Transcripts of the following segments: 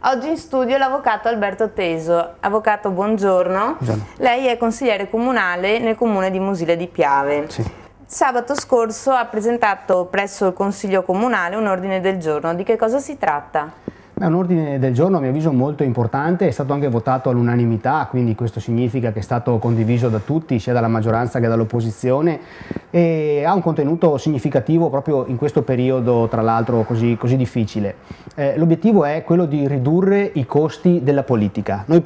Oggi in studio l'avvocato Alberto Teso. Avvocato, buongiorno. Buongiorno. Lei è consigliere comunale nel comune di Musile di Piave. Sì. Sabato scorso ha presentato presso il Consiglio Comunale un ordine del giorno. Di che cosa si tratta? È un ordine del giorno a mio avviso molto importante, è stato anche votato all'unanimità, quindi questo significa che è stato condiviso da tutti, sia dalla maggioranza che dall'opposizione, e ha un contenuto significativo proprio in questo periodo, tra l'altro così difficile. L'obiettivo è quello di ridurre i costi della politica. Noi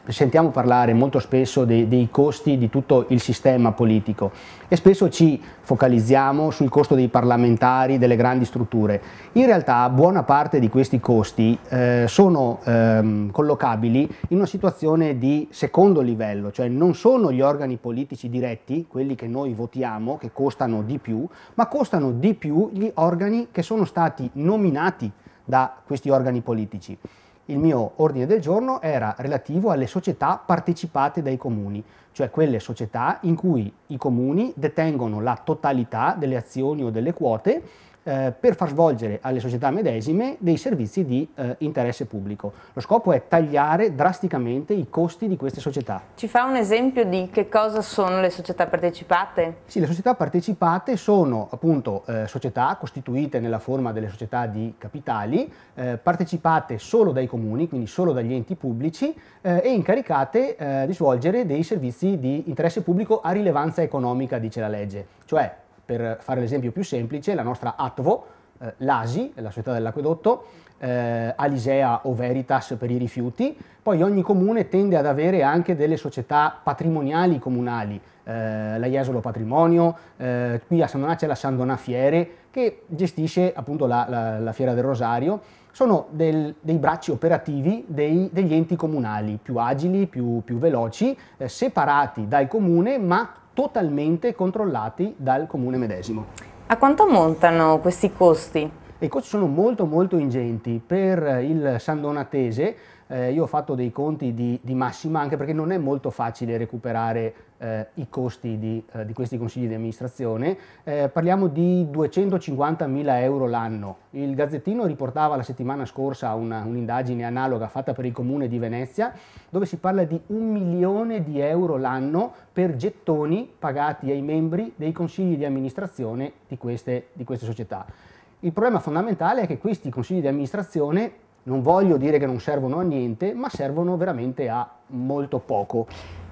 sentiamo parlare molto spesso dei costi di tutto il sistema politico e spesso ci focalizziamo sul costo dei parlamentari, delle grandi strutture. In realtà buona parte di questi costi sono collocabili in una situazione di secondo livello, cioè non sono gli organi politici diretti, quelli che noi votiamo, che costano di più, ma costano di più gli organi che sono stati nominati da questi organi politici. Il mio ordine del giorno era relativo alle società partecipate dai comuni, cioè quelle società in cui i comuni detengono la totalità delle azioni o delle quote per far svolgere alle società medesime dei servizi di interesse pubblico. Lo scopo è tagliare drasticamente i costi di queste società. Ci fa un esempio di che cosa sono le società partecipate? Sì, le società partecipate sono appunto società costituite nella forma delle società di capitali, partecipate solo dai comuni, quindi solo dagli enti pubblici e incaricate di svolgere dei servizi di interesse pubblico a rilevanza economica, dice la legge. Cioè, per fare l'esempio più semplice, la nostra ATVO, l'ASI, la società dell'acquedotto, Alisea o Veritas per i rifiuti, poi ogni comune tende ad avere anche delle società patrimoniali comunali, la Jesolo Patrimonio, qui a San Donà c'è la San Donà Fiere che gestisce appunto la Fiera del Rosario. Sono dei bracci operativi degli enti comunali, più agili, più veloci, separati dal comune ma totalmente controllati dal comune medesimo. A quanto ammontano questi costi? I costi sono molto ingenti. Per il San Donatese io ho fatto dei conti di massima, anche perché non è molto facile recuperare i costi di questi consigli di amministrazione. Parliamo di 250.000 euro l'anno. Il Gazzettino riportava la settimana scorsa un'indagine analoga fatta per il comune di Venezia, dove si parla di 1 milione di euro l'anno per gettoni pagati ai membri dei consigli di amministrazione di queste società. Il problema fondamentale è che questi consigli di amministrazione, non voglio dire che non servono a niente, ma servono veramente a molto poco.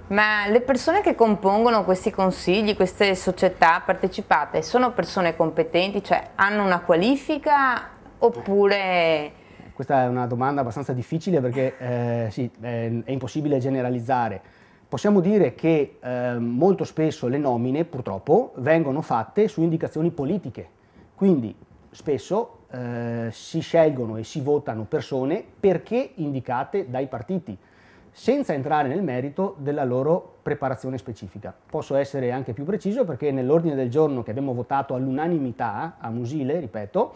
Ma le persone che compongono questi consigli, queste società partecipate, sono persone competenti, cioè hanno una qualifica oppure... Questa è una domanda abbastanza difficile perché sì, è impossibile generalizzare. Possiamo dire che molto spesso le nomine purtroppo vengono fatte su indicazioni politiche, quindi spesso si scelgono e si votano persone perché indicate dai partiti, senza entrare nel merito della loro preparazione specifica. Posso essere anche più preciso perché nell'ordine del giorno che abbiamo votato all'unanimità a Musile, ripeto,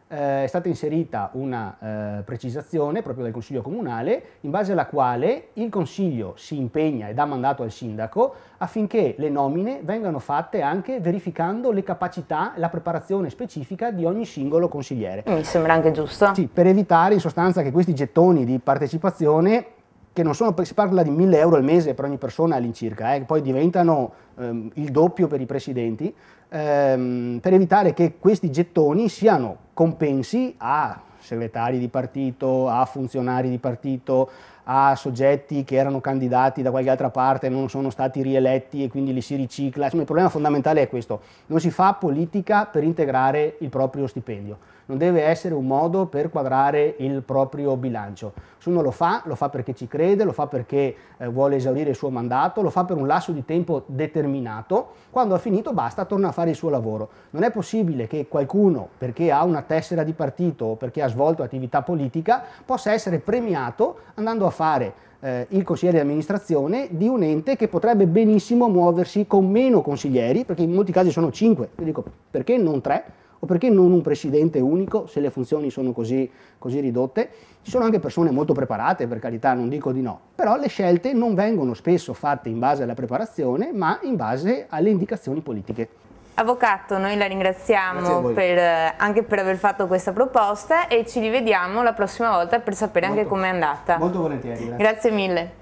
è stata inserita una precisazione proprio del Consiglio Comunale in base alla quale il Consiglio si impegna e dà mandato al Sindaco affinché le nomine vengano fatte anche verificando le capacità e la preparazione specifica di ogni singolo consigliere. Mi sembra anche giusto. Sì, per evitare in sostanza che questi gettoni di partecipazione, che non sono, si parla di 1.000 euro al mese per ogni persona all'incirca, poi diventano il doppio per i presidenti, per evitare che questi gettoni siano compensi a segretari di partito, a funzionari di partito, a soggetti che erano candidati da qualche altra parte e non sono stati rieletti e quindi li si ricicla. Insomma, il problema fondamentale è questo: non si fa politica per integrare il proprio stipendio, non deve essere un modo per quadrare il proprio bilancio. Se uno lo fa perché ci crede, lo fa perché vuole esaurire il suo mandato, lo fa per un lasso di tempo determinato, quando ha finito basta, torna a fare il suo lavoro. Non è possibile che qualcuno, perché ha una tessera di partito o perché ha svolto attività politica, possa essere premiato andando a fare il consigliere di amministrazione di un ente che potrebbe benissimo muoversi con meno consiglieri, perché in molti casi sono 5, io dico perché non 3? O perché non un presidente unico, se le funzioni sono così ridotte? Ci sono anche persone molto preparate, per carità, non dico di no, però le scelte non vengono spesso fatte in base alla preparazione, ma in base alle indicazioni politiche. Avvocato, noi la ringraziamo anche per aver fatto questa proposta e ci rivediamo la prossima volta per sapere anche com'è andata. Molto volentieri. Grazie mille.